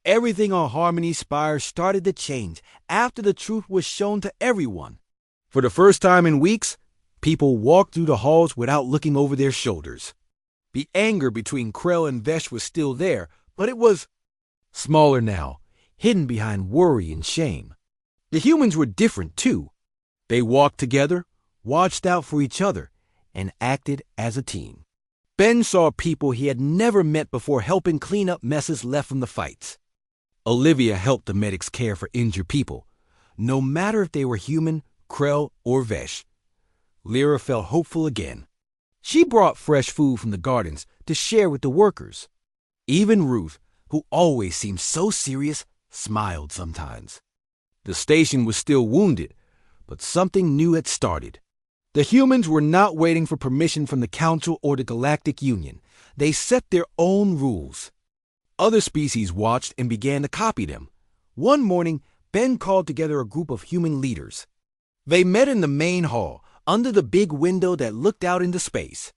Everything on Harmony Spire started to change after the truth was shown to everyone. For the first time in weeks, people walked through the halls without looking over their shoulders. The anger between Krell and Vesh was still there, but it was smaller now, hidden behind worry and shame. The humans were different, too. They walked together, watched out for each other, and acted as a team. Ben saw people he had never met before helping clean up messes left from the fights. Olivia helped the medics care for injured people, no matter if they were human, Krell, or Vesh. Lyra felt hopeful again. She brought fresh food from the gardens to share with the workers. Even Ruth, who always seemed so serious, smiled sometimes. The station was still wounded, but something new had started. The humans were not waiting for permission from the Council or the Galactic Union. They set their own rules. Other species watched and began to copy them. One morning, Ben called together a group of human leaders. They met in the main hall, under the big window that looked out into space.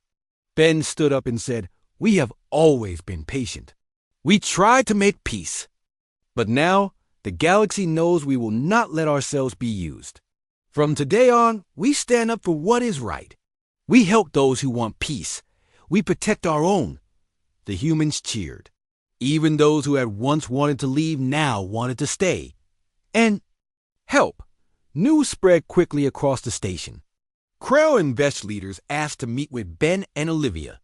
Ben stood up and said, "We have always been patient. We tried to make peace. But now, the galaxy knows we will not let ourselves be used. From today on, we stand up for what is right. We help those who want peace. We protect our own." The humans cheered. Even those who had once wanted to leave now wanted to stay. And help. News spread quickly across the station. Krell and Vesh leaders asked to meet with Ben and Olivia.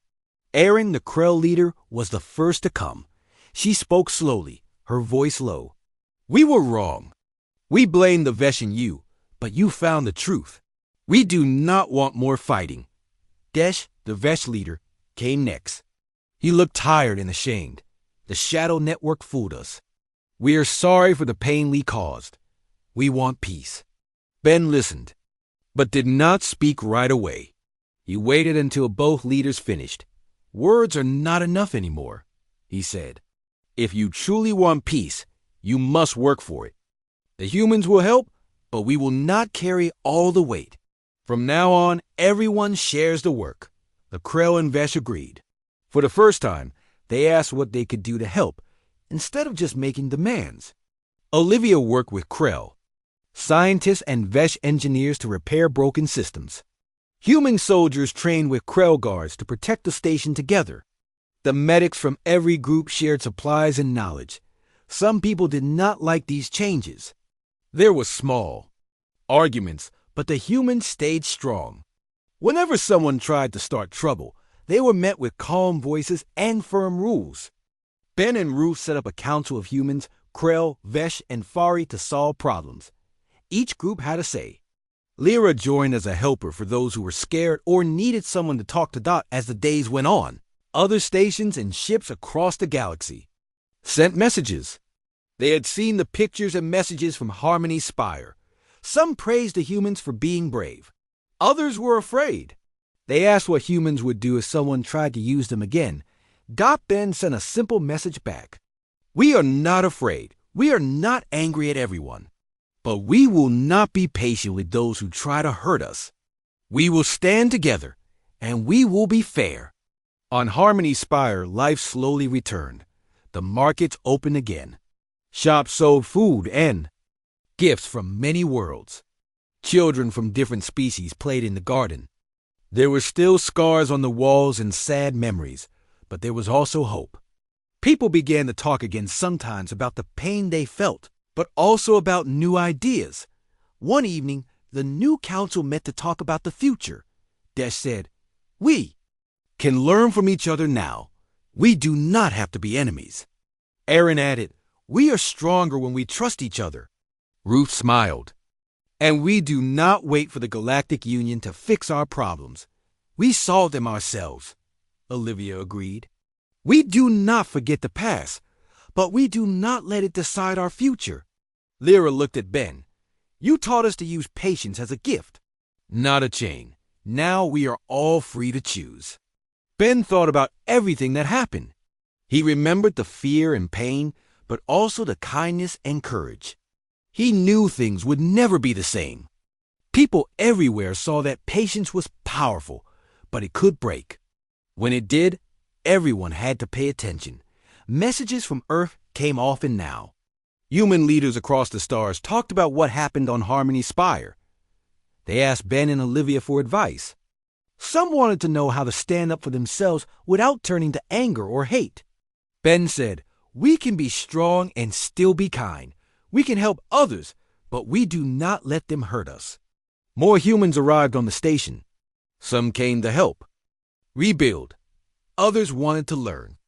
Erin, the Krell leader, was the first to come. She spoke slowly, her voice low. "We were wrong. We blamed the Vesh and you, but you found the truth. We do not want more fighting." Desh, the Vesh leader, came next. He looked tired and ashamed. "The Shadow Network fooled us. We are sorry for the pain we caused. We want peace." Ben listened, but did not speak right away. He waited until both leaders finished. "Words are not enough anymore," he said. "If you truly want peace, you must work for it. The humans will help, but we will not carry all the weight. From now on, everyone shares the work." The Krell and Vesh agreed. For the first time, they asked what they could do to help, instead of just making demands. Olivia worked with Krell, scientists and Vesh engineers to repair broken systems. Human soldiers trained with Krell guards to protect the station together. The medics from every group shared supplies and knowledge. Some people did not like these changes. There were small arguments, but the humans stayed strong. Whenever someone tried to start trouble, they were met with calm voices and firm rules. Ben and Ruth set up a council of humans, Krell, Vesh, and Fari to solve problems. Each group had a say. Lyra joined as a helper for those who were scared or needed someone to talk to Dot as the days went on. Other stations and ships across the galaxy sent messages. They had seen the pictures and messages from Harmony Spire. Some praised the humans for being brave. Others were afraid. They asked what humans would do if someone tried to use them again. Dot then sent a simple message back. "We are not afraid. We are not angry at everyone. But we will not be patient with those who try to hurt us. We will stand together, and we will be fair." On Harmony Spire, life slowly returned. The markets opened again. Shops sold food and gifts from many worlds. Children from different species played in the garden. There were still scars on the walls and sad memories, but there was also hope. People began to talk again sometimes about the pain they felt, but also about new ideas. One evening, the new council met to talk about the future. Desh said, "We can learn from each other now. We do not have to be enemies." Erin added, "We are stronger when we trust each other." Ruth smiled. "And we do not wait for the Galactic Union to fix our problems. We solve them ourselves," Olivia agreed. "We do not forget the past, but we do not let it decide our future." Lyra looked at Ben. "You taught us to use patience as a gift, not a chain. Now we are all free to choose." Ben thought about everything that happened. He remembered the fear and pain, but also the kindness and courage. He knew things would never be the same. People everywhere saw that patience was powerful, but it could break. When it did, everyone had to pay attention. Messages from Earth came often now. Human leaders across the stars talked about what happened on Harmony Spire. They asked Ben and Olivia for advice. Some wanted to know how to stand up for themselves without turning to anger or hate. Ben said, "We can be strong and still be kind. We can help others, but we do not let them hurt us." More humans arrived on the station. Some came to help, rebuild. Others wanted to learn.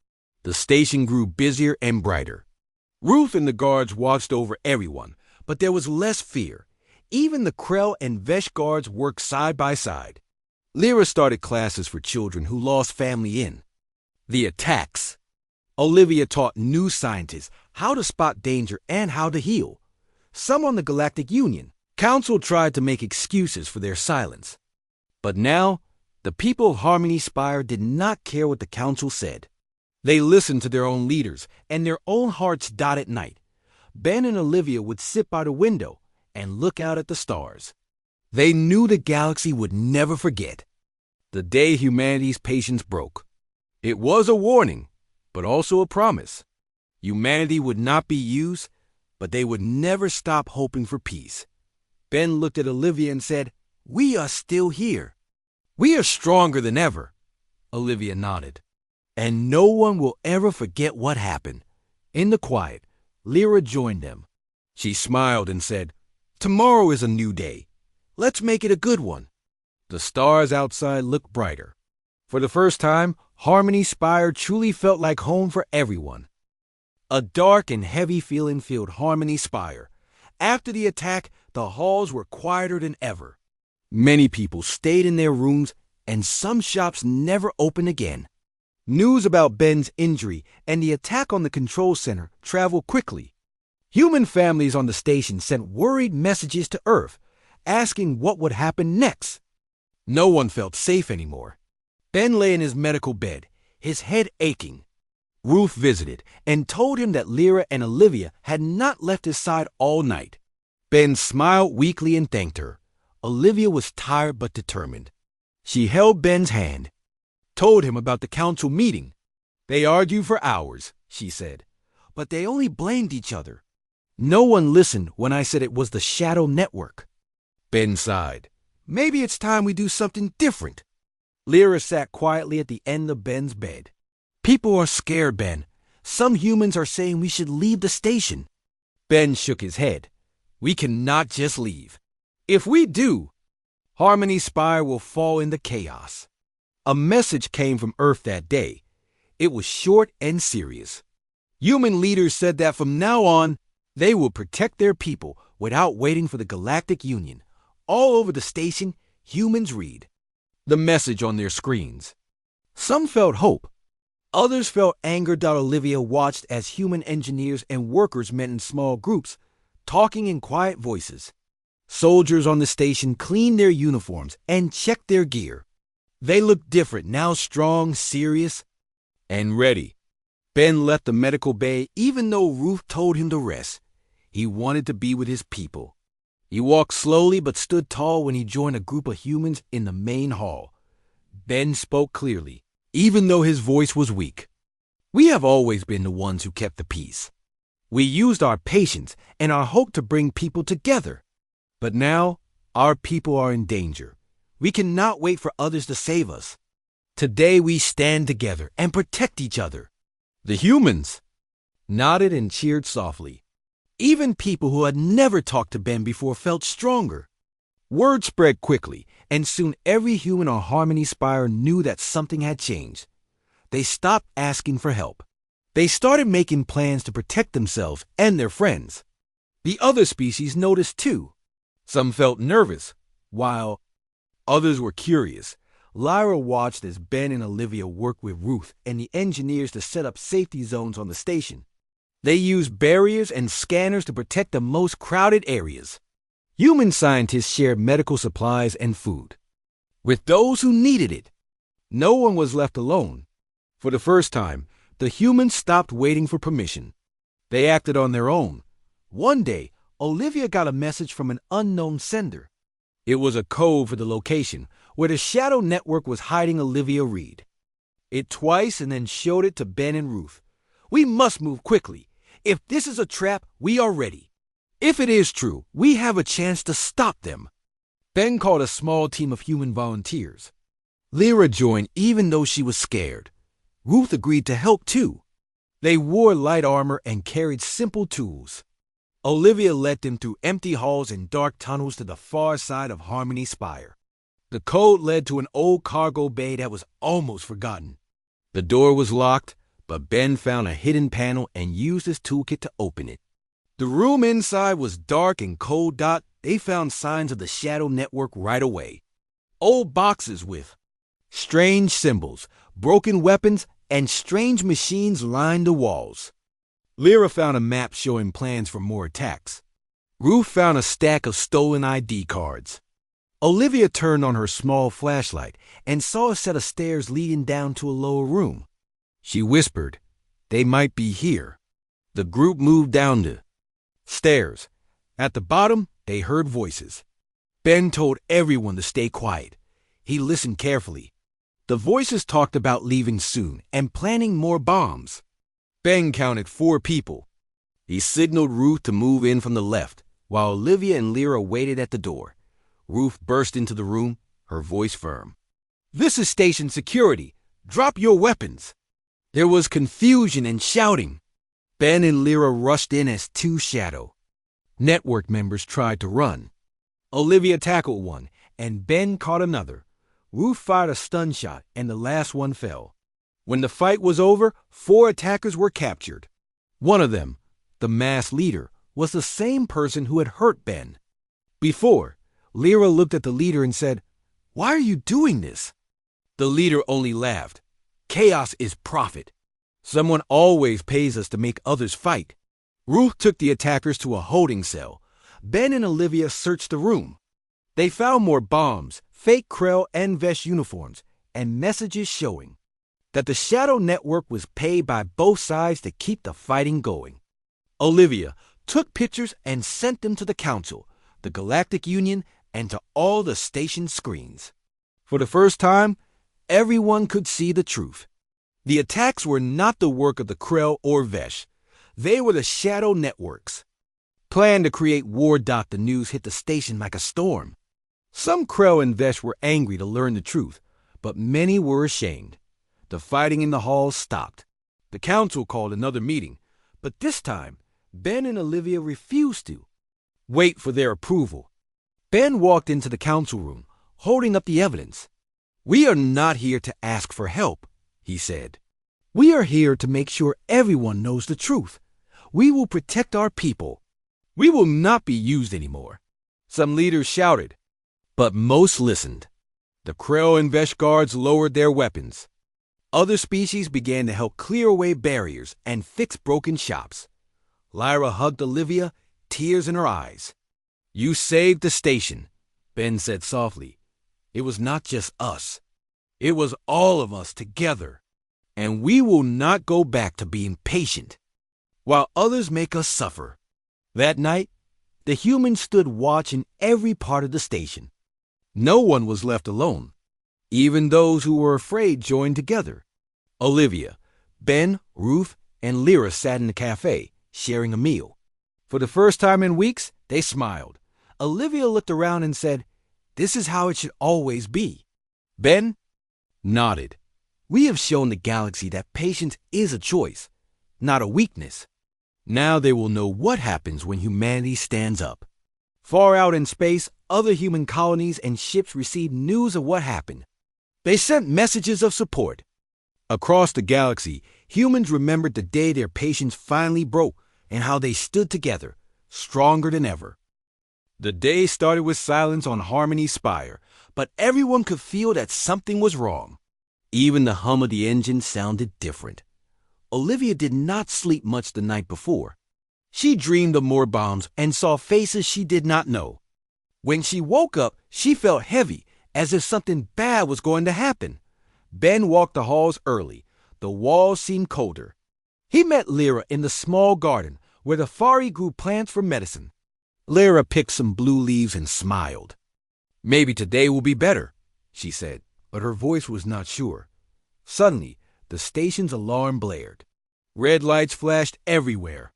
The station grew busier and brighter. Ruth and the guards watched over everyone, but there was less fear. Even the Krell and Vesh guards worked side by side. Lyra started classes for children who lost family in the attacks. Olivia taught new scientists how to spot danger and how to heal. Some on the Galactic Union Council tried to make excuses for their silence. But now, the people of Harmony Spire did not care what the Council said. They listened to their own leaders, and their own hearts died at night. Ben and Olivia would sit by the window and look out at the stars. They knew the galaxy would never forget the day humanity's patience broke. It was a warning, but also a promise. Humanity would not be used, but they would never stop hoping for peace. Ben looked at Olivia and said, "We are still here. We are stronger than ever." Olivia nodded. "And no one will ever forget what happened." In the quiet, Lyra joined them. She smiled and said, "Tomorrow is a new day. Let's make it a good one." The stars outside looked brighter. For the first time, Harmony Spire truly felt like home for everyone. A dark and heavy feeling filled Harmony Spire. After the attack, the halls were quieter than ever. Many people stayed in their rooms, and some shops never opened again. News about Ben's injury and the attack on the control center traveled quickly. Human families on the station sent worried messages to Earth, asking what would happen next. No one felt safe anymore. Ben lay in his medical bed, his head aching. Ruth visited and told him that Lyra and Olivia had not left his side all night. Ben smiled weakly and thanked her. Olivia was tired but determined. She held Ben's hand, told him about the council meeting. "They argued for hours," she said, "but they only blamed each other. No one listened when I said it was the Shadow Network." Ben sighed. "Maybe it's time we do something different." Lyra sat quietly at the end of Ben's bed. "People are scared, Ben. Some humans are saying we should leave the station." Ben shook his head. "We cannot just leave. If we do, Harmony Spire will fall into chaos." A message came from Earth that day. It was short and serious. Human leaders said that from now on, they will protect their people without waiting for the Galactic Union. All over the station, humans read the message on their screens. Some felt hope. Others felt anger. Olivia watched as human engineers and workers met in small groups, talking in quiet voices. Soldiers on the station cleaned their uniforms and checked their gear. They looked different, now strong, serious, and ready. Ben left the medical bay even though Ruth told him to rest. He wanted to be with his people. He walked slowly but stood tall when he joined a group of humans in the main hall. Ben spoke clearly, even though his voice was weak. "We have always been the ones who kept the peace. We used our patience and our hope to bring people together. But now, our people are in danger. We cannot wait for others to save us. Today we stand together and protect each other." The humans nodded and cheered softly. Even people who had never talked to Ben before felt stronger. Word spread quickly, and soon every human on Harmony Spire knew that something had changed. They stopped asking for help. They started making plans to protect themselves and their friends. The other species noticed too. Some felt nervous, while others were curious. Lyra watched as Ben and Olivia worked with Ruth and the engineers to set up safety zones on the station. They used barriers and scanners to protect the most crowded areas. Human scientists shared medical supplies and food with those who needed it. No one was left alone. For the first time, the humans stopped waiting for permission. They acted on their own. One day, Olivia got a message from an unknown sender. It was a code for the location where the Shadow Network was hiding. Olivia read it twice and then showed it to Ben and Ruth. "We must move quickly. If this is a trap, we are ready. If it is true, we have a chance to stop them. Ben called a small team of human volunteers. Lyra joined even though she was scared. Ruth agreed to help too. They wore light armor and carried simple tools. Olivia led them through empty halls and dark tunnels to the far side of Harmony Spire. The code led to an old cargo bay that was almost forgotten. The door was locked, but Ben found a hidden panel and used his toolkit to open it. The room inside was dark and cold. They found signs of the Shadow Network right away. Old boxes with strange symbols, broken weapons, and strange machines lined the walls. Lyra found a map showing plans for more attacks. Ruth found a stack of stolen ID cards. Olivia turned on her small flashlight and saw a set of stairs leading down to a lower room. She whispered, "They might be here." The group moved down the stairs. At the bottom, they heard voices. Ben told everyone to stay quiet. He listened carefully. The voices talked about leaving soon and planning more bombs. Ben counted 4 people. He signaled Ruth to move in from the left, while Olivia and Lyra waited at the door. Ruth burst into the room, her voice firm. "This is station security. Drop your weapons." There was confusion and shouting. Ben and Lyra rushed in as 2 shadow. Network members tried to run. Olivia tackled one, and Ben caught another. Ruth fired a stun shot, and the last one fell. When the fight was over, 4 attackers were captured. One of them, the mass leader, was the same person who had hurt Ben. Before, Lyra looked at the leader and said, "Why are you doing this?" The leader only laughed. "Chaos is profit. Someone always pays us to make others fight." Ruth took the attackers to a holding cell. Ben and Olivia searched the room. They found more bombs, fake Krell and Vesh uniforms, and messages showing that the Shadow Network was paid by both sides to keep the fighting going. Olivia took pictures and sent them to the Council, the Galactic Union, and to all the station screens. For the first time, everyone could see the truth. The attacks were not the work of the Krell or Vesh. They were the Shadow Networks. Plan to create war. The news hit the station like a storm. Some Krell and Vesh were angry to learn the truth, but many were ashamed. The fighting in the halls stopped. The council called another meeting, but this time, Ben and Olivia refused to wait for their approval. Ben walked into the council room, holding up the evidence. "We are not here to ask for help," he said. "We are here to make sure everyone knows the truth. We will protect our people. We will not be used anymore." Some leaders shouted, but most listened. The Krell and Vesh guards lowered their weapons. Other species began to help clear away barriers and fix broken shops. Lyra hugged Olivia, tears in her eyes. "You saved the station," Ben said softly. "It was not just us. It was all of us together. And we will not go back to being patient while others make us suffer." That night, the humans stood watch in every part of the station. No one was left alone. Even those who were afraid joined together. Olivia, Ben, Ruth, and Lyra sat in the cafe, sharing a meal. For the first time in weeks, they smiled. Olivia looked around and said, "This is how it should always be." Ben nodded. "We have shown the galaxy that patience is a choice, not a weakness." Now they will know what happens when humanity stands up. Far out in space, other human colonies and ships received news of what happened. They sent messages of support. Across the galaxy, humans remembered the day their patience finally broke and how they stood together, stronger than ever. The day started with silence on Harmony Spire, but everyone could feel that something was wrong. Even the hum of the engine sounded different. Olivia did not sleep much the night before. She dreamed of more bombs and saw faces she did not know. When she woke up, she felt heavy, as if something bad was going to happen. Ben walked the halls early. The walls seemed colder. He met Lyra in the small garden where the Fari grew plants for medicine. Lyra picked some blue leaves and smiled. "Maybe today will be better," she said, but her voice was not sure. Suddenly, the station's alarm blared. Red lights flashed everywhere.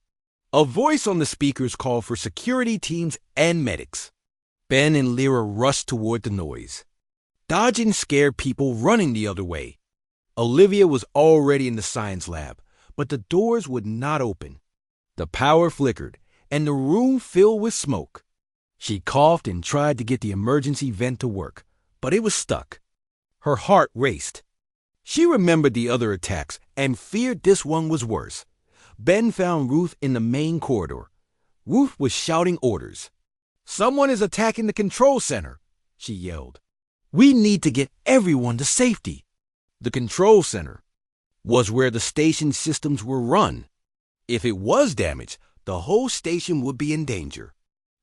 A voice on the speakers called for security teams and medics. Ben and Lyra rushed toward the noise, dodging scared people running the other way. Olivia was already in the science lab, but the doors would not open. The power flickered, and the room filled with smoke. She coughed and tried to get the emergency vent to work, but it was stuck. Her heart raced. She remembered the other attacks and feared this one was worse. Ben found Ruth in the main corridor. Ruth was shouting orders. "Someone is attacking the control center," she yelled. "We need to get everyone to safety." The control center was where the station systems were run. If it was damaged, the whole station would be in danger.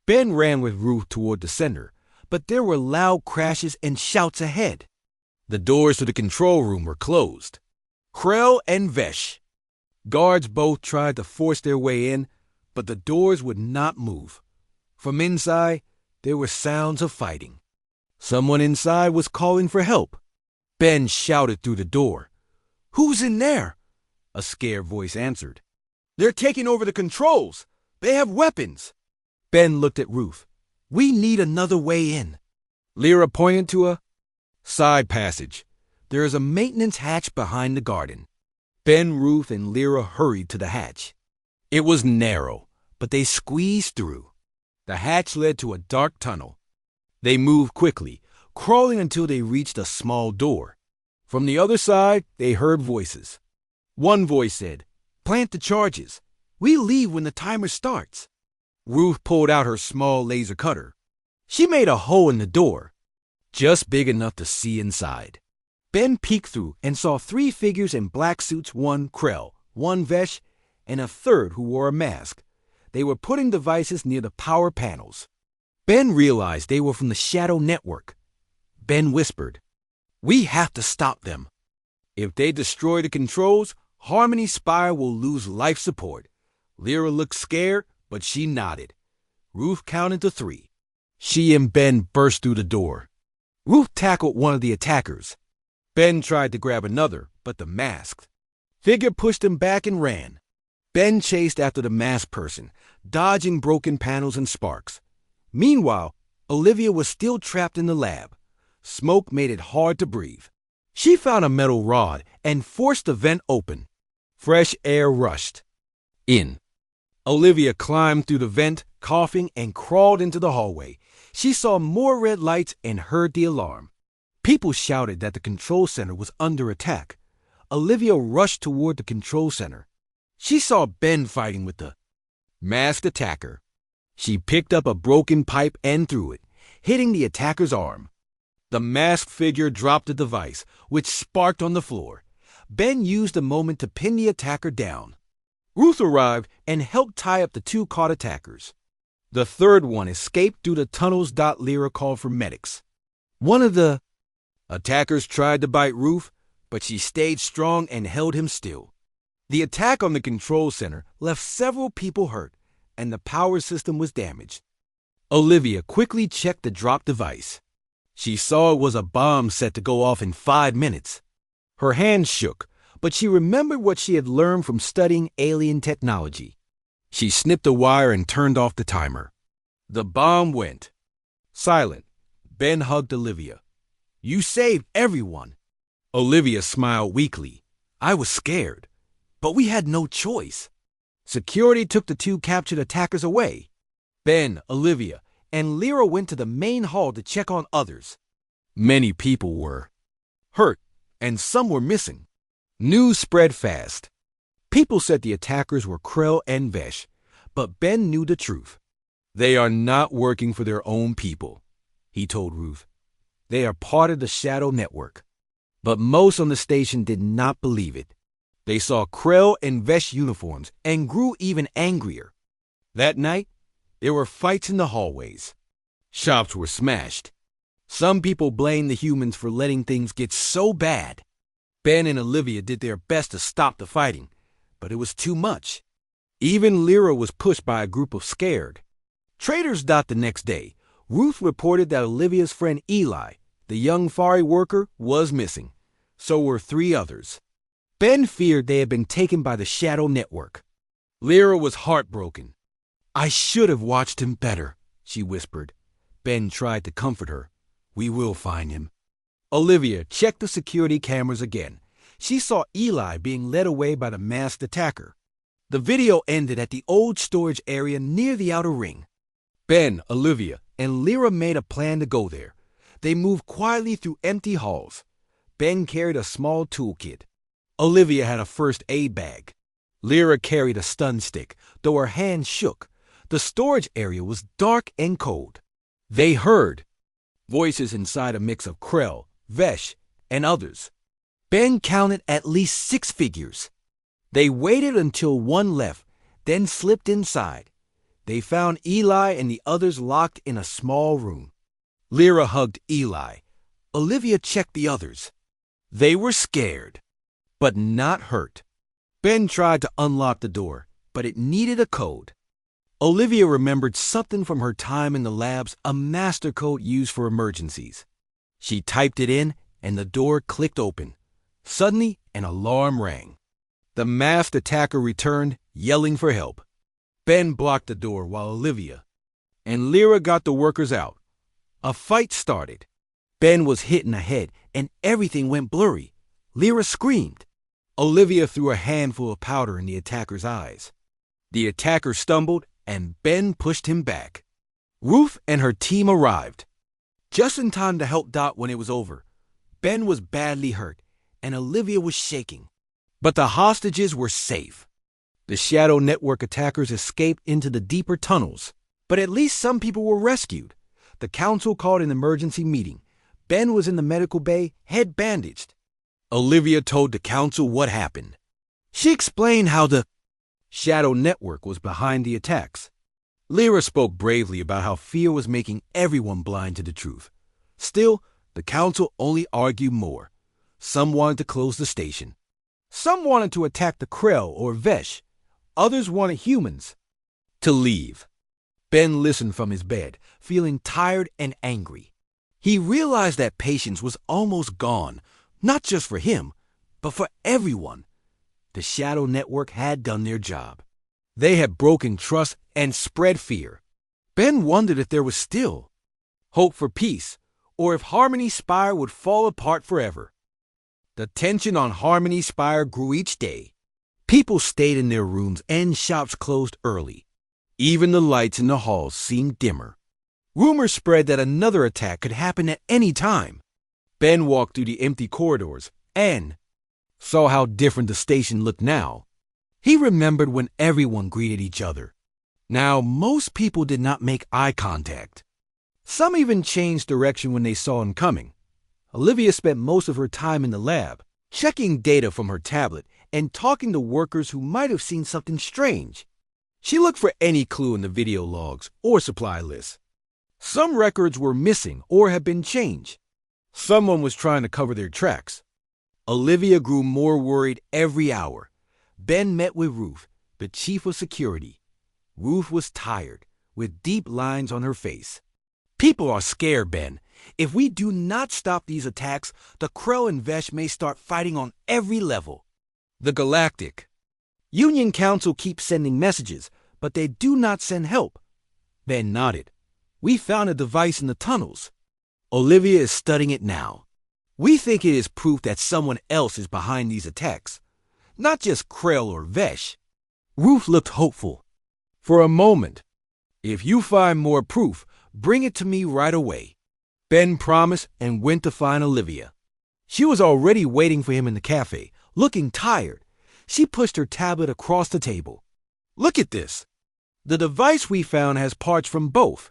Ben ran with Ruth toward the center, but there were loud crashes and shouts ahead. The doors to the control room were closed. Krell and Vesh. Guards both tried to force their way in, but the doors would not move. From inside, there were sounds of fighting. Someone inside was calling for help. Ben shouted through the door. "Who's in there?" A scared voice answered. "They're taking over the controls. They have weapons." Ben looked at Ruth. "We need another way in." Lyra pointed to a side passage. "There is a maintenance hatch behind the garden." Ben, Ruth, and Lyra hurried to the hatch. It was narrow, but they squeezed through. The hatch led to a dark tunnel. They moved quickly, crawling until they reached a small door. From the other side, they heard voices. One voice said, "Plant the charges. We leave when the timer starts." Ruth pulled out her small laser cutter. She made a hole in the door, just big enough to see inside. Ben peeked through and saw 3 figures in black suits, one Krell, one Vesh, and a third who wore a mask. They were putting devices near the power panels. Ben realized they were from the Shadow Network. Ben whispered, "We have to stop them. If they destroy the controls, Harmony Spire will lose life support." Lyra looked scared, but she nodded. Ruth counted to 3. She and Ben burst through the door. Ruth tackled one of the attackers. Ben tried to grab another, but the masked figure pushed him back and ran. Ben chased after the masked person, dodging broken panels and sparks. Meanwhile, Olivia was still trapped in the lab. Smoke made it hard to breathe. She found a metal rod and forced the vent open. Fresh air rushed in. Olivia climbed through the vent, coughing, and crawled into the hallway. She saw more red lights and heard the alarm. People shouted that the control center was under attack. Olivia rushed toward the control center. She saw Ben fighting with the masked attacker. She picked up a broken pipe and threw it, hitting the attacker's arm. The masked figure dropped the device, which sparked on the floor. Ben used the moment to pin the attacker down. Ruth arrived and helped tie up the 2 caught attackers. The third one escaped through the tunnels. Lyra called for medics. One of the attackers tried to bite Ruth, but she stayed strong and held him still. The attack on the control center left several people hurt, and the power system was damaged. Olivia quickly checked the dropped device. She saw it was a bomb set to go off in 5 minutes. Her hands shook, but she remembered what she had learned from studying alien technology. She snipped a wire and turned off the timer. The bomb went. Silent, Ben hugged Olivia. "You saved everyone." Olivia smiled weakly. "I was scared, but we had no choice." Security took the 2 captured attackers away. Ben, Olivia, and Lyra went to the main hall to check on others. Many people were hurt, and some were missing. News spread fast. People said the attackers were Krell and Vesh, but Ben knew the truth. "They are not working for their own people," he told Ruth. "They are part of the Shadow Network." But most on the station did not believe it. They saw Krell and Vesh uniforms and grew even angrier. That night, there were fights in the hallways. Shops were smashed. Some people blamed the humans for letting things get so bad. Ben and Olivia did their best to stop the fighting, but it was too much. Even Lyra was pushed by a group of scared. Traders. The next day, Ruth reported that Olivia's friend Eli, the young Fari worker, was missing. So were 3 others. Ben feared they had been taken by the Shadow Network. Lyra was heartbroken. "I should have watched him better," she whispered. Ben tried to comfort her. "We will find him." Olivia checked the security cameras again. She saw Eli being led away by the masked attacker. The video ended at the old storage area near the outer ring. Ben, Olivia, and Lyra made a plan to go there. They moved quietly through empty halls. Ben carried a small toolkit. Olivia had a first aid bag. Lyra carried a stun stick, though her hand shook. The storage area was dark and cold. They heard voices inside, a mix of Krell, Vesh, and others. Ben counted at least 6 figures. They waited until one left, then slipped inside. They found Eli and the others locked in a small room. Lyra hugged Eli. Olivia checked the others. They were scared, but not hurt. Ben tried to unlock the door, but it needed a code. Olivia remembered something from her time in the labs, a master code used for emergencies. She typed it in, and the door clicked open. Suddenly, an alarm rang. The masked attacker returned, yelling for help. Ben blocked the door while Olivia and Lyra got the workers out. A fight started. Ben was hit in the head, and everything went blurry. Lyra screamed. Olivia threw a handful of powder in the attacker's eyes. The attacker stumbled, and Ben pushed him back. Ruth and her team arrived, just in time to help Dot when it was over. Ben was badly hurt, and Olivia was shaking. But the hostages were safe. The Shadow Network attackers escaped into the deeper tunnels, but at least some people were rescued. The council called an emergency meeting. Ben was in the medical bay, head bandaged. Olivia told the council what happened. She explained how the Shadow Network was behind the attacks. Lyra spoke bravely about how fear was making everyone blind to the truth. Still, the council only argued more. Some wanted to close the station. Some wanted to attack the Krell or Vesh. Others wanted humans to leave. Ben listened from his bed, feeling tired and angry. He realized that patience was almost gone, not just for him, but for everyone. The Shadow Network had done their job. They had broken trust and spread fear. Ben wondered if there was still hope for peace, or if Harmony Spire would fall apart forever. The tension on Harmony Spire grew each day. People stayed in their rooms and shops closed early. Even the lights in the halls seemed dimmer. Rumors spread that another attack could happen at any time. Ben walked through the empty corridors and saw how different the station looked now. He remembered when everyone greeted each other. Now, most people did not make eye contact. Some even changed direction when they saw him coming. Olivia spent most of her time in the lab, checking data from her tablet and talking to workers who might have seen something strange. She looked for any clue in the video logs or supply lists. Some records were missing or had been changed. Someone was trying to cover their tracks. Olivia grew more worried every hour. Ben met with Ruth, the chief of security. Ruth was tired, with deep lines on her face. "People are scared, Ben. If we do not stop these attacks, the Krell and Vesh may start fighting on every level." The Galactic Union Council keeps sending messages, but they do not send help. Ben nodded. "We found a device in the tunnels. Olivia is studying it now. We think it is proof that someone else is behind these attacks, not just Krell or Vesh." Ruth looked hopeful. "For a moment. If you find more proof, bring it to me right away." Ben promised and went to find Olivia. She was already waiting for him in the cafe, looking tired. She pushed her tablet across the table. "Look at this. The device we found has parts from both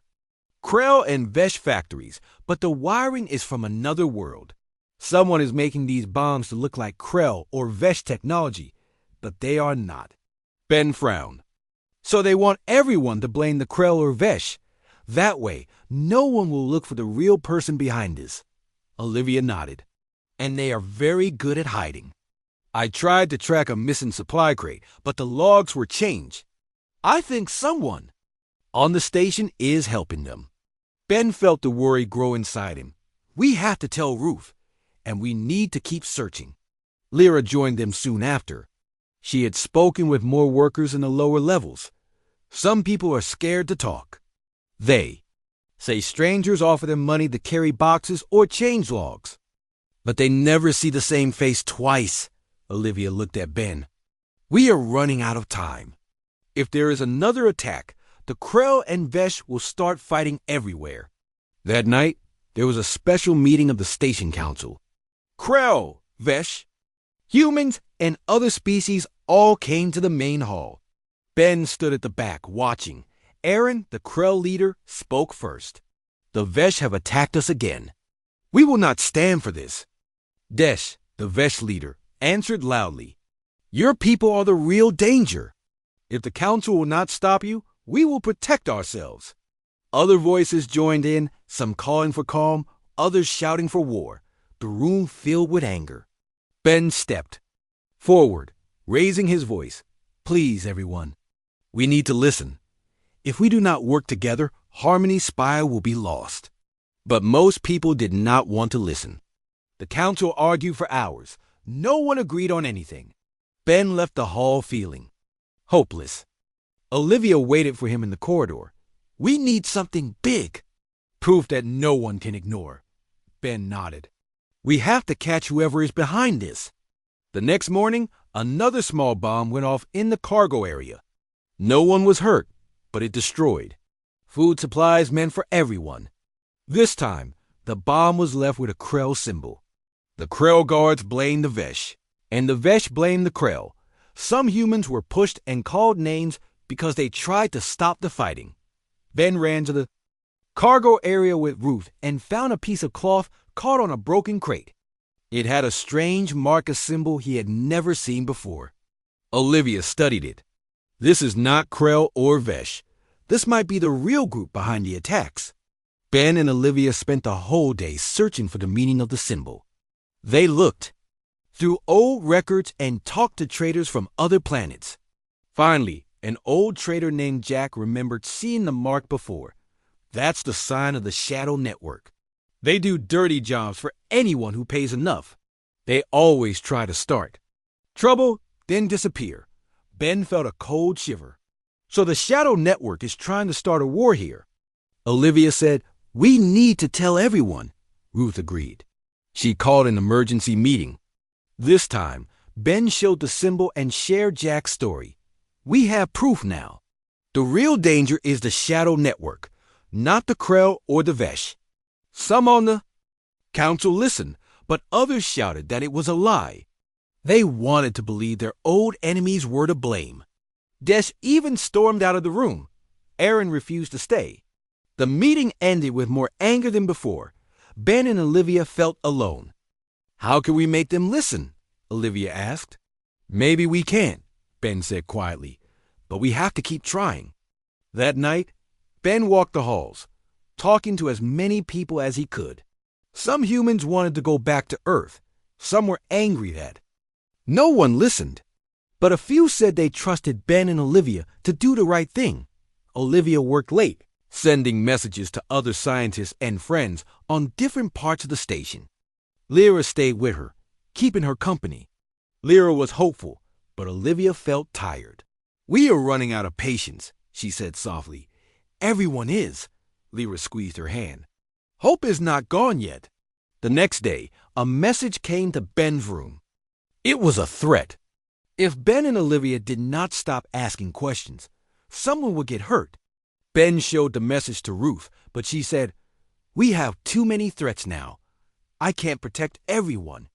Krell and Vesh factories, but the wiring is from another world. Someone is making these bombs to look like Krell or Vesh technology, but they are not." Ben frowned. "So they want everyone to blame the Krell or Vesh. That way, no one will look for the real person behind this." Olivia nodded. "And they are very good at hiding. I tried to track a missing supply crate, but the logs were changed. I think someone on the station is helping them." Ben felt the worry grow inside him. "We have to tell Ruth, and we need to keep searching." Lyra joined them soon after. She had spoken with more workers in the lower levels. Some people are scared to talk. They say strangers offer them money to carry boxes or change logs. But they never see the same face twice. Olivia looked at Ben. We are running out of time. If there is another attack, the Krell and Vesh will start fighting everywhere. That night, there was a special meeting of the Station Council. Krell, Vesh, humans, and other species all came to the main hall. Ben stood at the back, watching. Aaron, the Krell leader, spoke first. The Vesh have attacked us again. We will not stand for this. Desh, the Vesh leader, answered loudly. Your people are the real danger. If the council will not stop you, we will protect ourselves. Other voices joined in, some calling for calm, others shouting for war. The room filled with anger. Ben stepped forward, raising his voice. Please, everyone. We need to listen. If we do not work together, Harmony Spire will be lost. But most people did not want to listen. The council argued for hours. No one agreed on anything. Ben left the hall feeling hopeless. Olivia waited for him in the corridor. We need something big. Proof that no one can ignore. Ben nodded. We have to catch whoever is behind this. The next morning, another small bomb went off in the cargo area. No one was hurt, but it destroyed food supplies meant for everyone. This time, the bomb was left with a Krell symbol. The Krell guards blamed the Vesh, and the Vesh blamed the Krell. Some humans were pushed and called names because they tried to stop the fighting. Ben ran to the cargo area with Ruth and found a piece of cloth caught on a broken crate. It had a strange marker symbol he had never seen before. Olivia studied it. This is not Krell or Vesh. This might be the real group behind the attacks. Ben and Olivia spent the whole day searching for the meaning of the symbol. They looked through old records and talked to traders from other planets. Finally, an old trader named Jack remembered seeing the mark before. That's the sign of the Shadow Network. They do dirty jobs for anyone who pays enough. They always try to start trouble, then disappear. Ben felt a cold shiver. So the Shadow Network is trying to start a war here. Olivia said, we need to tell everyone. Ruth agreed. She called an emergency meeting. This time, Ben showed the symbol and shared Jack's story. We have proof now. The real danger is the Shadow Network, not the Krell or the Vesh. Some on the council listened, but others shouted that it was a lie. They wanted to believe their old enemies were to blame. Desh even stormed out of the room. Aaron refused to stay. The meeting ended with more anger than before. Ben and Olivia felt alone. How can we make them listen? Olivia asked. Maybe we can't, Ben said quietly, but we have to keep trying. That night, Ben walked the halls, talking to as many people as he could. Some humans wanted to go back to Earth. Some were angry that no one listened. But a few said they trusted Ben and Olivia to do the right thing. Olivia worked late, sending messages to other scientists and friends on different parts of the station. Lyra stayed with her, keeping her company. Lyra was hopeful, but Olivia felt tired. We are running out of patience, she said softly. Everyone is. Lyra squeezed her hand. Hope is not gone yet. The next day, a message came to Ben's room. It was a threat. If Ben and Olivia did not stop asking questions, someone would get hurt. Ben showed the message to Ruth, but she said, we have too many threats now. I can't protect everyone.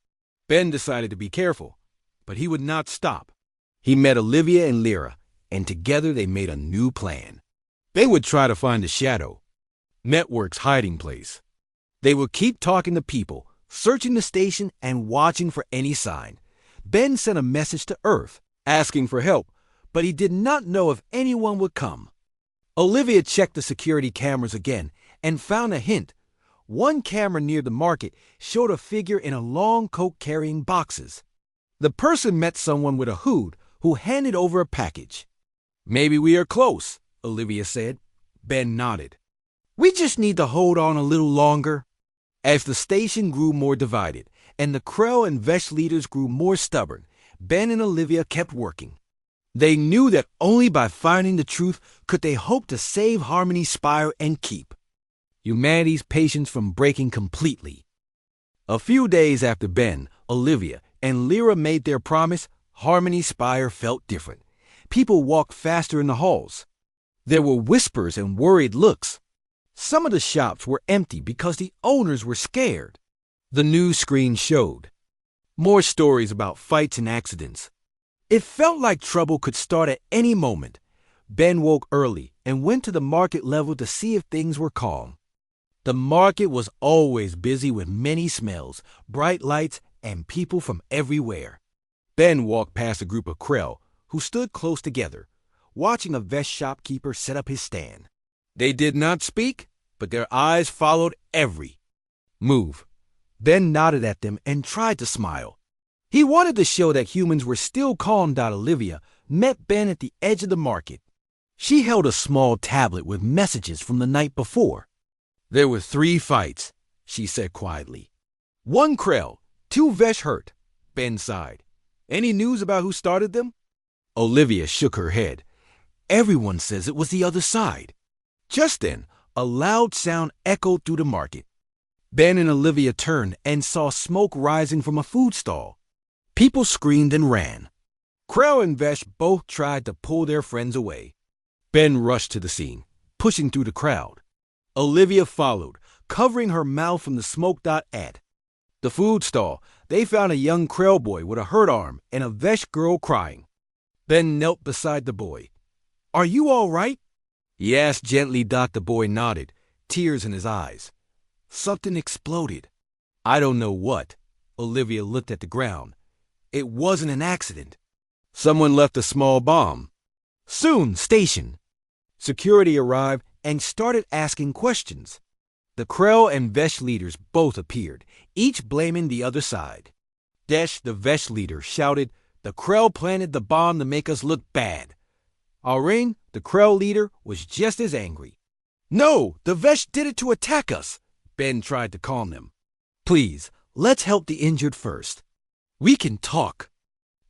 Ben decided to be careful, but he would not stop. He met Olivia and Lyra, and together they made a new plan. They would try to find the Shadow Network's hiding place. They would keep talking to people, searching the station and watching for any sign. Ben sent a message to Earth, asking for help, but he did not know if anyone would come. Olivia checked the security cameras again and found a hint. One camera near the market showed a figure in a long coat carrying boxes. The person met someone with a hood who handed over a package. Maybe we are close, Olivia said. Ben nodded. We just need to hold on a little longer. As the station grew more divided, and the Krell and Vesh leaders grew more stubborn, Ben and Olivia kept working. They knew that only by finding the truth could they hope to save Harmony Spire and keep humanity's patience from breaking completely. A few days after Ben, Olivia, and Lyra made their promise, Harmony Spire felt different. People walked faster in the halls. There were whispers and worried looks. Some of the shops were empty because the owners were scared. The news screen showed more stories about fights and accidents. It felt like trouble could start at any moment. Ben woke early and went to the market level to see if things were calm. The market was always busy with many smells, bright lights, and people from everywhere. Ben walked past a group of Krell who stood close together, watching a vest shopkeeper set up his stand. They did not speak, but their eyes followed every move. Ben nodded at them and tried to smile. He wanted to show that humans were still calm. Olivia met Ben at the edge of the market. She held a small tablet with messages from the night before. There were 3 fights, she said quietly. 1 Krell, 2 Vesh hurt, Ben sighed. Any news about who started them? Olivia shook her head. Everyone says it was the other side. Just then, a loud sound echoed through the market. Ben and Olivia turned and saw smoke rising from a food stall. People screamed and ran. Krell and Vesh both tried to pull their friends away. Ben rushed to the scene, pushing through the crowd. Olivia followed, covering her mouth from the smoke. At the food stall, they found a young Krell boy with a hurt arm and a Vesh girl crying. Ben knelt beside the boy. Are you all right? He asked gently. The boy nodded, tears in his eyes. Something exploded. I don't know what. Olivia looked at the ground. It wasn't an accident. Someone left a small bomb. Soon, station. Security arrived and started asking questions. The Krell and Vesh leaders both appeared, each blaming the other side. Desh, the Vesh leader, shouted, The Krell planted the bomb to make us look bad. Aurane, the Krell leader, was just as angry. No, the Vesh did it to attack us. Ben tried to calm them. Please, let's help the injured first. We can talk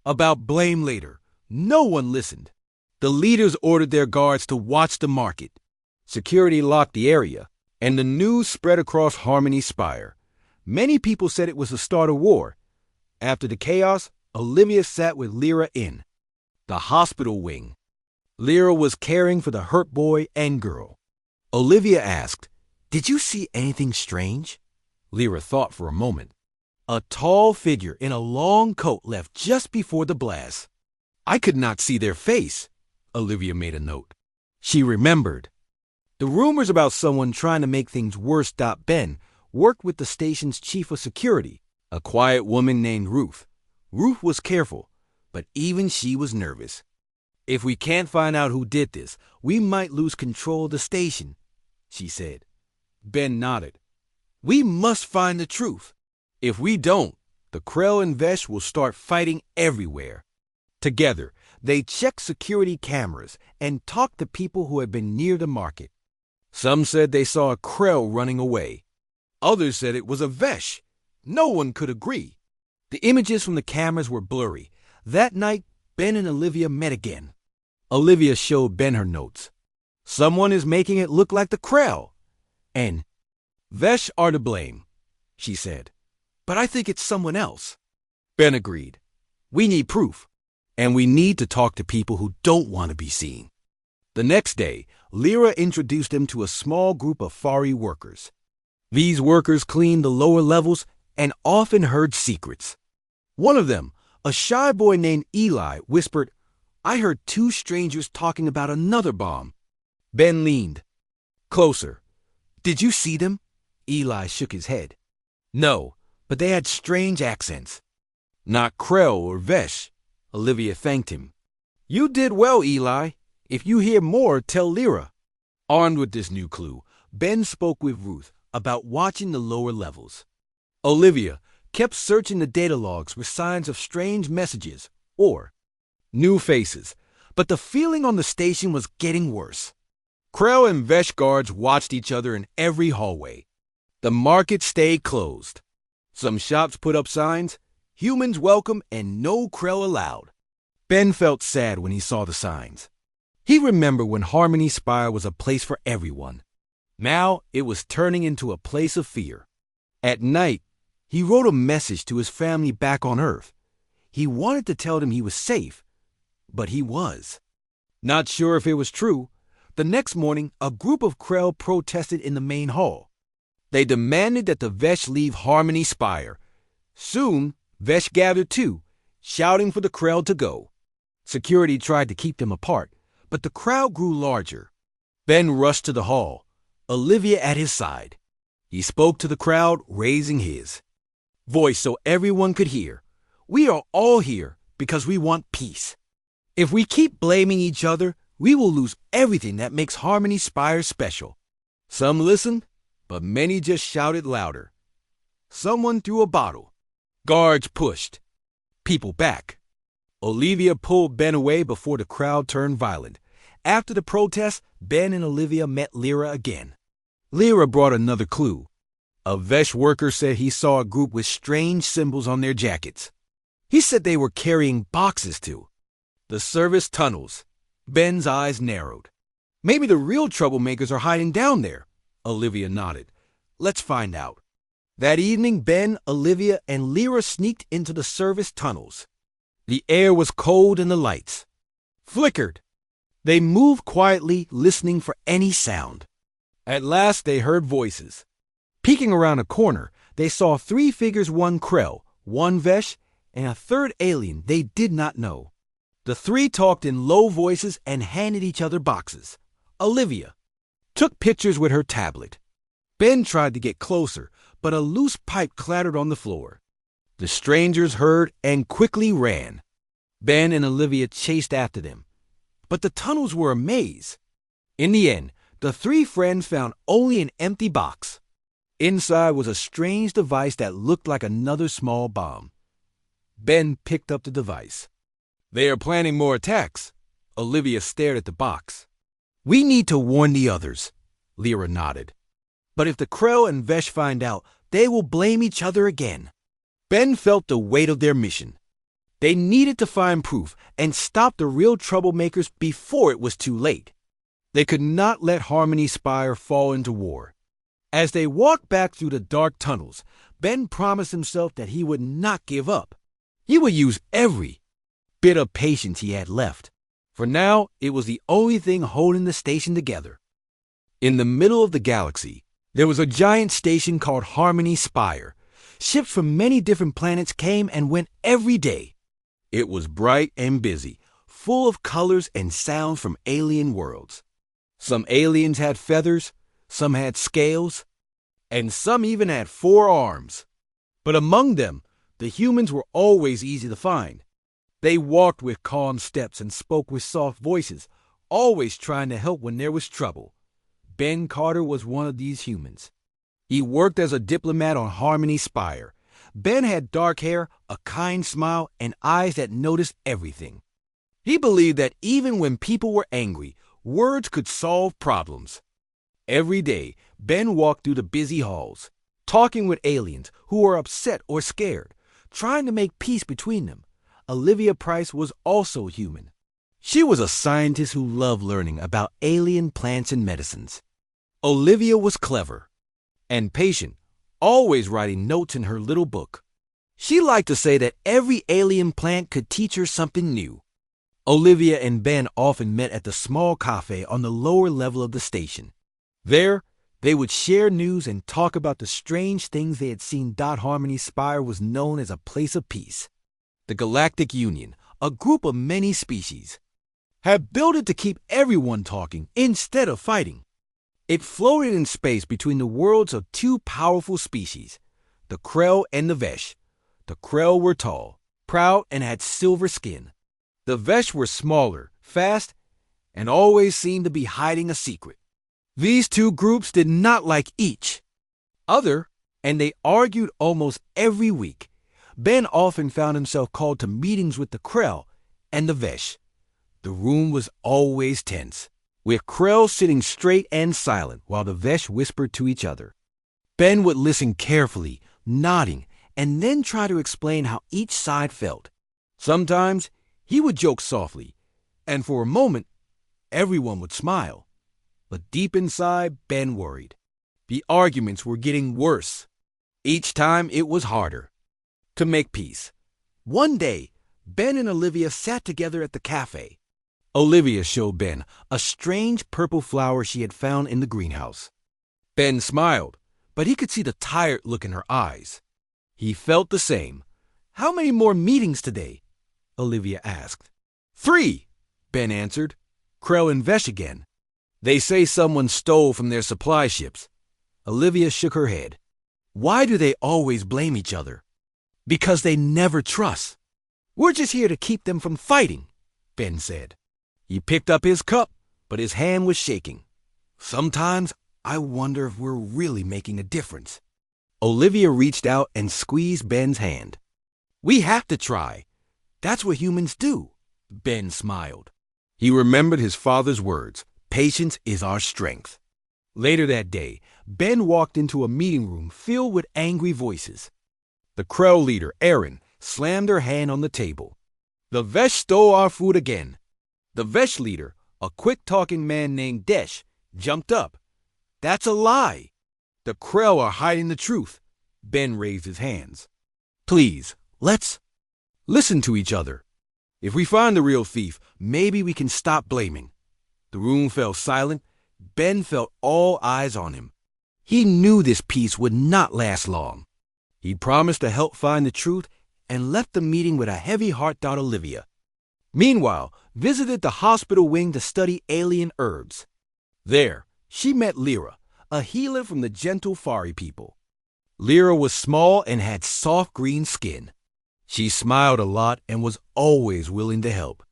about blame later. No one listened. The leaders ordered their guards to watch the market. Security locked the area, and the news spread across Harmony Spire. Many people said it was the start of war. After the chaos, Olivia sat with Lyra in the hospital wing. Lyra was caring for the hurt boy and girl. Olivia asked, Did you see anything strange? Lyra thought for a moment. A tall figure in a long coat left just before the blast. I could not see their face, Olivia made a note. She remembered. The rumors about someone trying to make things worse. Ben worked with the station's chief of security, a quiet woman named Ruth. Ruth was careful, but even she was nervous. If we can't find out who did this, we might lose control of the station, she said. Ben nodded. We must find the truth. If we don't, the Krell and Vesh will start fighting everywhere. Together, they checked security cameras and talked to people who had been near the market. Some said they saw a Krell running away. Others said it was a Vesh. No one could agree. The images from the cameras were blurry. That night, Ben and Olivia met again. Olivia showed Ben her notes. Someone is making it look like the Krell. And Vesh are to blame, she said. But I think it's someone else. Ben agreed. We need proof. And we need to talk to people who don't want to be seen. The next day, Lyra introduced them to a small group of Fari workers. These workers cleaned the lower levels and often heard secrets. One of them, a shy boy named Eli, whispered, I heard 2 strangers talking about another bomb. Ben leaned closer. Did you see them? Eli shook his head. No, but they had strange accents. Not Krell or Vesh. Olivia thanked him. You did well, Eli. If you hear more, tell Lyra. Armed with this new clue, Ben spoke with Ruth about watching the lower levels. Olivia kept searching the data logs for signs of strange messages or new faces, but the feeling on the station was getting worse. Krell and Vesh guards watched each other in every hallway. The market stayed closed. Some shops put up signs, humans welcome and no Krell allowed. Ben felt sad when he saw the signs. He remembered when Harmony Spire was a place for everyone. Now it was turning into a place of fear. At night, he wrote a message to his family back on Earth. He wanted to tell them he was safe, but he was. Not sure if it was true, the next morning a group of Krell protested in the main hall. They demanded that the Vesh leave Harmony Spire. Soon, Vesh gathered too, shouting for the Krell to go. Security tried to keep them apart, but the crowd grew larger. Ben rushed to the hall, Olivia at his side. He spoke to the crowd, raising his voice so everyone could hear. We are all here because we want peace. If we keep blaming each other, we will lose everything that makes Harmony Spire special. Some listened, but many just shouted louder. Someone threw a bottle. Guards pushed people back. Olivia pulled Ben away before the crowd turned violent. After the protest, Ben and Olivia met Lyra again. Lyra brought another clue. A Vesh worker said he saw a group with strange symbols on their jackets. He said they were carrying boxes too. The service tunnels. Ben's eyes narrowed. Maybe the real troublemakers are hiding down there. Olivia nodded. Let's find out. That evening, Ben, Olivia, and Lyra sneaked into the service tunnels. The air was cold and the lights flickered. They moved quietly, listening for any sound. At last, they heard voices. Peeking around a corner, they saw 3 figures, 1 Krell, 1 Vesh, and a 3rd alien they did not know. The 3 talked in low voices and handed each other boxes. Olivia took pictures with her tablet. Ben tried to get closer, but a loose pipe clattered on the floor. The strangers heard and quickly ran. Ben and Olivia chased after them, but the tunnels were a maze. In the end, the 3 friends found only an empty box. Inside was a strange device that looked like another small bomb. Ben picked up the device. They are planning more attacks. Olivia stared at the box. We need to warn the others, Lyra nodded. But if the Krell and Vesh find out, they will blame each other again. Ben felt the weight of their mission. They needed to find proof and stop the real troublemakers before it was too late. They could not let Harmony Spire fall into war. As they walked back through the dark tunnels, Ben promised himself that he would not give up. He would use every bit of patience he had left. For now, it was the only thing holding the station together. In the middle of the galaxy, there was a giant station called Harmony Spire. Ships from many different planets came and went every day. It was bright and busy, full of colors and sounds from alien worlds. Some aliens had feathers, some had scales, and some even had 4 arms. But among them, the humans were always easy to find. They walked with calm steps and spoke with soft voices, always trying to help when there was trouble. Ben Carter was one of these humans. He worked as a diplomat on Harmony Spire. Ben had dark hair, a kind smile, and eyes that noticed everything. He believed that even when people were angry, words could solve problems. Every day, Ben walked through the busy halls, talking with aliens who were upset or scared, trying to make peace between them. Olivia Price was also human. She was a scientist who loved learning about alien plants and medicines. Olivia was clever and patient, always writing notes in her little book. She liked to say that every alien plant could teach her something new. Olivia and Ben often met at the small cafe on the lower level of the station. There, they would share news and talk about the strange things they had seen. Harmony Spire was known as a place of peace. The Galactic Union, a group of many species, had built it to keep everyone talking instead of fighting. It floated in space between the worlds of 2 powerful species, the Krell and the Vesh. The Krell were tall, proud, and had silver skin. The Vesh were smaller, fast, and always seemed to be hiding a secret. These 2 groups did not like each other, and they argued almost every week. Ben often found himself called to meetings with the Krell and the Vesh. The room was always tense, with Krell sitting straight and silent while the Vesh whispered to each other. Ben would listen carefully, nodding, and then try to explain how each side felt. Sometimes he would joke softly, and for a moment, everyone would smile. But deep inside, Ben worried. The arguments were getting worse. Each time it was harder to make peace. One day, Ben and Olivia sat together at the cafe. Olivia showed Ben a strange purple flower she had found in the greenhouse. Ben smiled, but he could see the tired look in her eyes. He felt the same. "How many more meetings today?" Olivia asked. 3, Ben answered. "Krell and Vesh again. They say someone stole from their supply ships." Olivia shook her head. "Why do they always blame each other?" "Because they never trust. We're just here to keep them from fighting," Ben said. He picked up his cup, but his hand was shaking. "Sometimes I wonder if we're really making a difference." Olivia reached out and squeezed Ben's hand. "We have to try. That's what humans do." Ben smiled. He remembered his father's words, "Patience is our strength." Later that day, Ben walked into a meeting room filled with angry voices. The Krell leader, Erin, slammed her hand on the table. "The Vesh stole our food again." The Vesh leader, a quick-talking man named Desh, jumped up. "That's a lie. The Krell are hiding the truth." Ben raised his hands. "Please, let's listen to each other. If we find the real thief, maybe we can stop blaming." The room fell silent. Ben felt all eyes on him. He knew this peace would not last long. He promised to help find the truth and left the meeting with a heavy heart. Olivia, meanwhile, visited the hospital wing to study alien herbs. There, she met Lyra, a healer from the gentle Fari people. Lyra was small and had soft green skin. She smiled a lot and was always willing to help.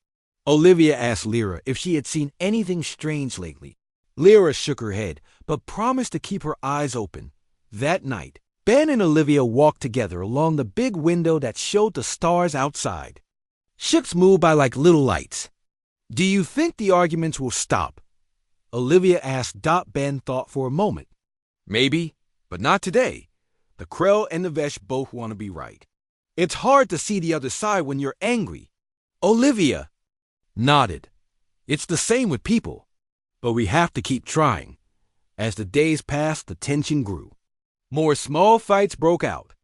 Olivia asked Lyra if she had seen anything strange lately. Lyra shook her head, but promised to keep her eyes open. That night, Ben and Olivia walked together along the big window that showed the stars outside. Ships moved by like little lights. "Do you think the arguments will stop?" Olivia asked. Ben thought for a moment. "Maybe, but not today. The Krell and the Vesh both want to be right. It's hard to see the other side when you're angry." Olivia nodded. "It's the same with people. But we have to keep trying." As the days passed, the tension grew. More small fights broke out.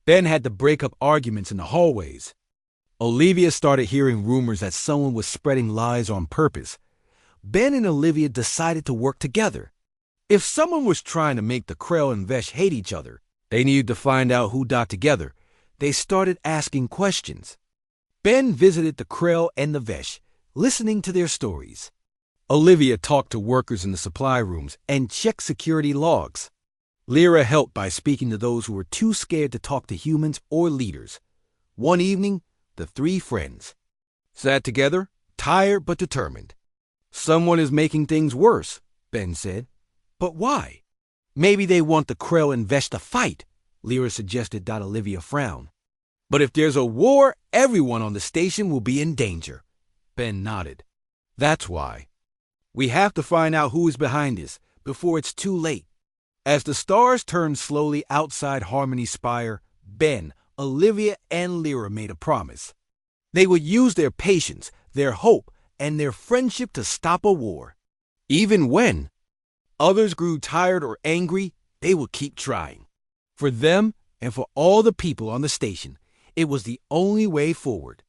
Ben had to break up arguments in the hallways. Olivia started hearing rumors that someone was spreading lies on purpose. Ben and Olivia decided to work together. If someone was trying to make the Krell and Vesh hate each other, they needed to find out who got together. They started asking questions. Ben visited the Krell and the Vesh, listening to their stories. Olivia talked to workers in the supply rooms and checked security logs. Lyra helped by speaking to those who were too scared to talk to humans or leaders. One evening, the 3 friends sat together, tired but determined. "Someone is making things worse," Ben said. "But why?" "Maybe they want the Krell and Vesh to fight," Lyra suggested. Olivia frowned. "But if there's a war, everyone on the station will be in danger." Ben nodded. "That's why. We have to find out who is behind this before it's too late." As the stars turned slowly outside Harmony's spire, Ben, Olivia, and Lyra made a promise. They would use their patience, their hope, and their friendship to stop a war. Even when others grew tired or angry, they would keep trying. For them and for all the people on the station, it was the only way forward.